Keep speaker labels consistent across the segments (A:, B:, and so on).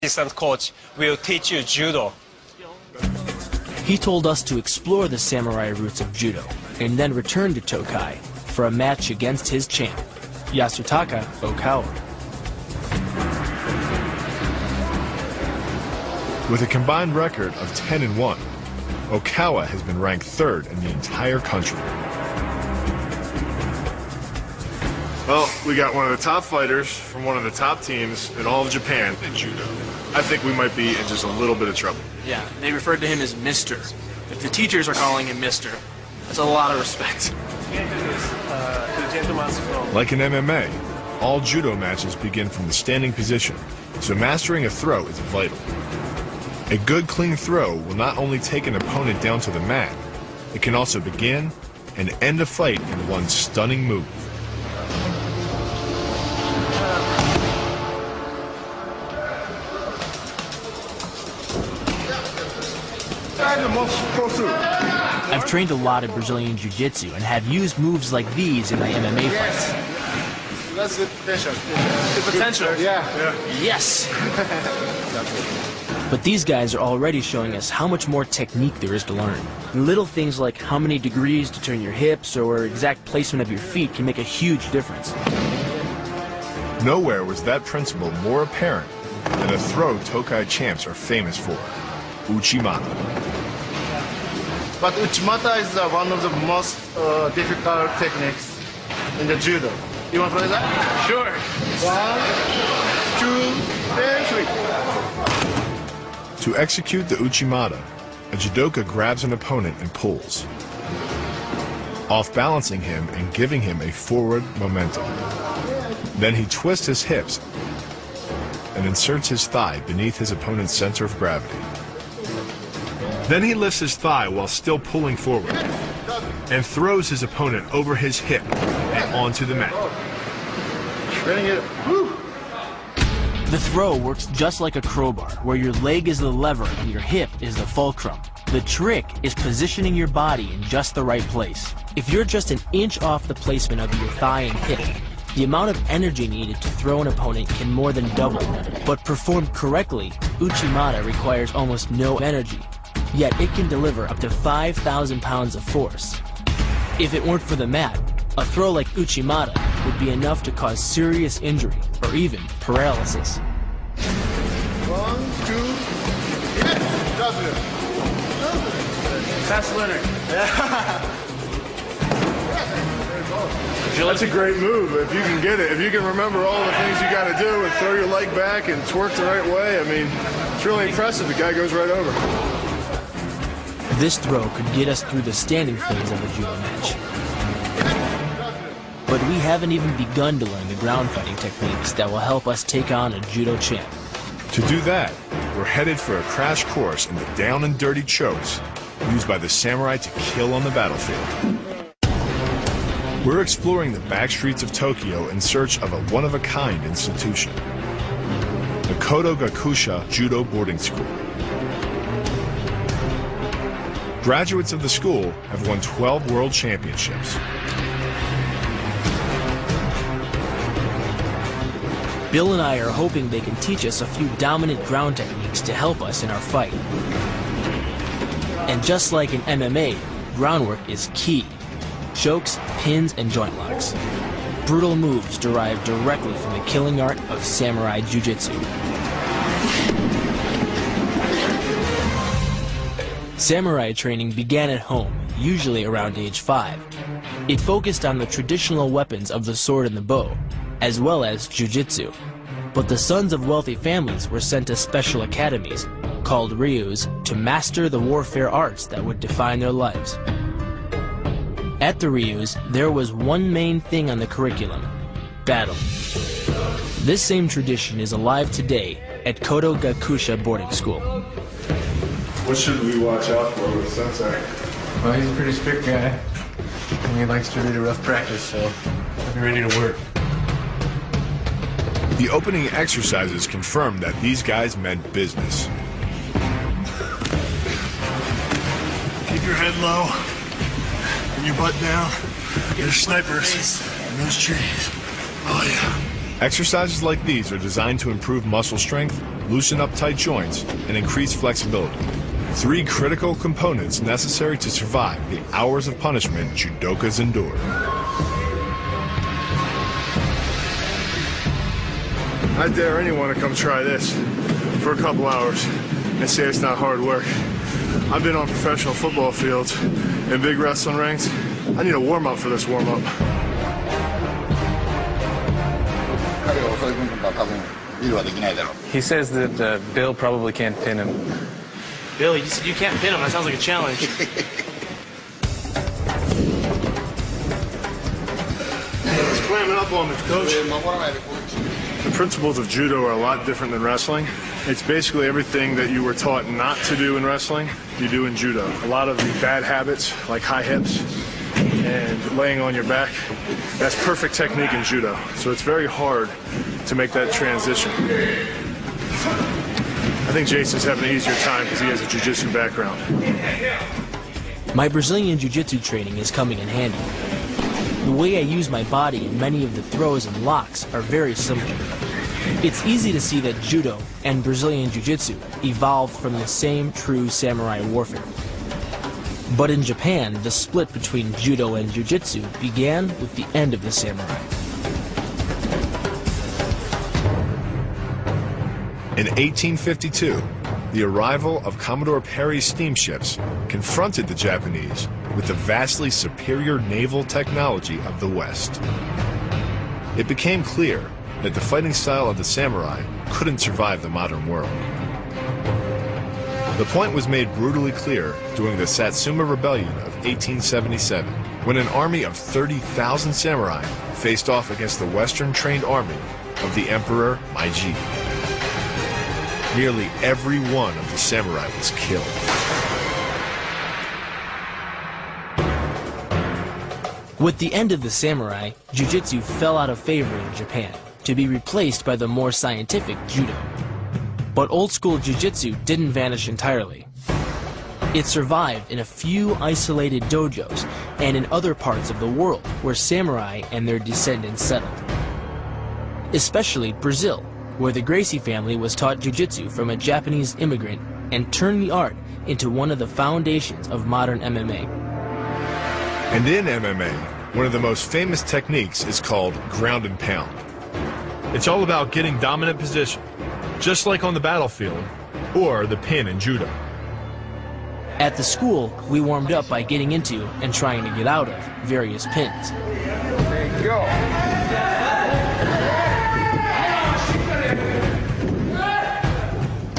A: assistant coach will teach you judo.
B: He told us to explore the samurai roots of judo and then return to Tokai for a match against his champ, Yasutaka Okawa.
C: With a combined record of 10-1, Okawa has been ranked 3rd in the entire country. Well, we got one of the top fighters from one of the top teams in all of Japan in judo. I think we might be in just a little bit of trouble.
D: Yeah, they referred to him as Mr. If the teachers are calling him Mr., that's a lot of respect.
C: Like in MMA, all judo matches begin from the standing position, so mastering a throw is vital. A good clean throw will not only take an opponent down to the mat, it can also begin and end a fight in one stunning move.
B: I've trained a lot of Brazilian Jiu-Jitsu and have used moves like these in my MMA fights.
E: That's the potential.
D: The potential.
E: Yeah.
D: Yes.
B: But these guys are already showing us how much more technique there is to learn. Little things like how many degrees to turn your hips or exact placement of your feet can make a huge difference.
C: Nowhere was that principle more apparent than a throw Tokai champs are famous for, Uchimata.
E: But Uchimata is one of the most difficult techniques in the judo. You want to play that?
D: Sure.
E: 1, 2, and 3.
C: To execute the Uchimata, a judoka grabs an opponent and pulls, off-balancing him and giving him a forward momentum. Then he twists his hips and inserts his thigh beneath his opponent's center of gravity. Then he lifts his thigh while still pulling forward and throws his opponent over his hip and onto the mat.
B: The throw works just like a crowbar, where your leg is the lever and your hip is the fulcrum. The trick is positioning your body in just the right place. If you're just an inch off the placement of your thigh and hip, the amount of energy needed to throw an opponent can more than double. But performed correctly, Uchimata requires almost no energy. Yet it can deliver up to 5,000 pounds of force. If it weren't for the mat, a throw like Uchimata would be enough to cause serious injury or even paralysis.
E: 1, 2, yeah.
D: Fast learner.
C: That's a great move if you can get it. If you can remember all the things you got to do and throw your leg back and twerk the right way, I mean, it's really impressive. The guy goes right over.
B: This throw could get us through the standing phase of a judo match. But we haven't even begun to learn the ground fighting techniques that will help us take on a judo champ.
C: To do that, we're headed for a crash course in the down and dirty chokes used by the samurai to kill on the battlefield. We're exploring the back streets of Tokyo in search of a one-of-a-kind institution, the Kyoto Gakusha Judo Boarding School. Graduates of the school have won 12 world championships.
B: Bill and I are hoping they can teach us a few dominant ground techniques to help us in our fight. And just like in MMA, groundwork is key. Chokes, pins, and joint locks. Brutal moves derived directly from the killing art of samurai jujutsu. Samurai training began at home, usually around age 5. It focused on the traditional weapons of the sword and the bow, as well as jujutsu. But the sons of wealthy families were sent to special academies, called ryus, to master the warfare arts that would define their lives. At the ryus, there was one main thing on the curriculum: battle. This same tradition is alive today at Kyoto Gakusha Boarding School.
C: What should we watch out for with Sensei?
F: Well, he's a pretty strict guy. And he likes to read a rough practice, so I'll be ready to work.
C: The opening exercises confirmed that these guys meant business.
G: Keep your head low and your butt down. There's snipers in those trees. Oh yeah.
C: Exercises like these are designed to improve muscle strength loosen up tight joints, and increase flexibility. 3 critical components necessary to survive the hours of punishment judokas endure.
G: I dare anyone to come try this for a couple hours and say it's not hard work. I've been on professional football fields and big wrestling rings. I need a warm-up for this warm-up.
F: He says that Bill probably can't pin him.
D: Bill, you said you can't pin him. That sounds like a challenge.
G: Let's clam it up on me, coach. The principles of judo are a lot different than wrestling. It's basically everything that you were taught not to do in wrestling, you do in judo. A lot of the bad habits, like high hips and laying on your back, that's perfect technique in judo. So it's very hard to make that transition. I think Jason's having an easier time because he has a jiu-jitsu background.
B: My Brazilian jiu-jitsu training is coming in handy. The way I use my body and many of the throws and locks are very similar. It's easy to see that judo and Brazilian jiu-jitsu evolved from the same true samurai warfare. But in Japan, the split between judo and jiu-jitsu began with the end of the samurai.
C: In 1852, the arrival of Commodore Perry's steamships confronted the Japanese with the vastly superior naval technology of the West. It became clear that the fighting style of the samurai couldn't survive the modern world. The point was made brutally clear during the Satsuma Rebellion of 1877, when an army of 30,000 samurai faced off against the Western-trained army of the Emperor Meiji. Nearly every one of the samurai was killed.
B: With the end of the samurai, jiu-jitsu fell out of favor in Japan, to be replaced by the more scientific judo. But old-school jiu-jitsu didn't vanish entirely. It survived in a few isolated dojos and in other parts of the world where samurai and their descendants settled. Especially Brazil, where the Gracie family was taught jiu-jitsu from a Japanese immigrant and turned the art into one of the foundations of modern MMA.
C: And in MMA, one of the most famous techniques is called ground and pound. It's all about getting dominant position, just like on the battlefield, or the pin in judo.
B: At the school, we warmed up by getting into and trying to get out of various pins.
F: There you go.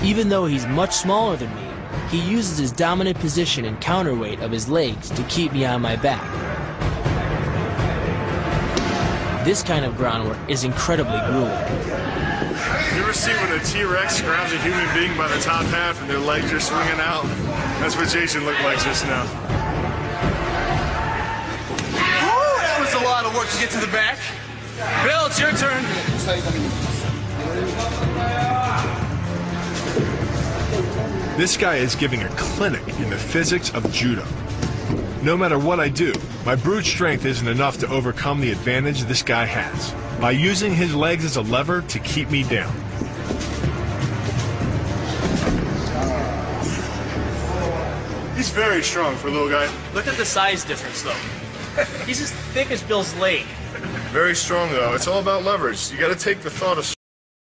B: Even though he's much smaller than me, he uses his dominant position and counterweight of his legs to keep me on my back. This kind of groundwork is incredibly grueling.
G: You ever see when a T-Rex grabs a human being by the top half and their legs are swinging out? That's what Jason looked like just now.
D: Woo, that was a lot of work to get to the back. Bill, it's your turn.
C: This guy is giving a clinic in the physics of judo. No matter what I do, my brute strength isn't enough to overcome the advantage this guy has, by using his legs as a lever to keep me down.
G: He's very strong for a little guy.
D: Look at the size difference, though. He's as thick as Bill's leg.
G: Very strong, though. It's all about leverage. You got to take the thought of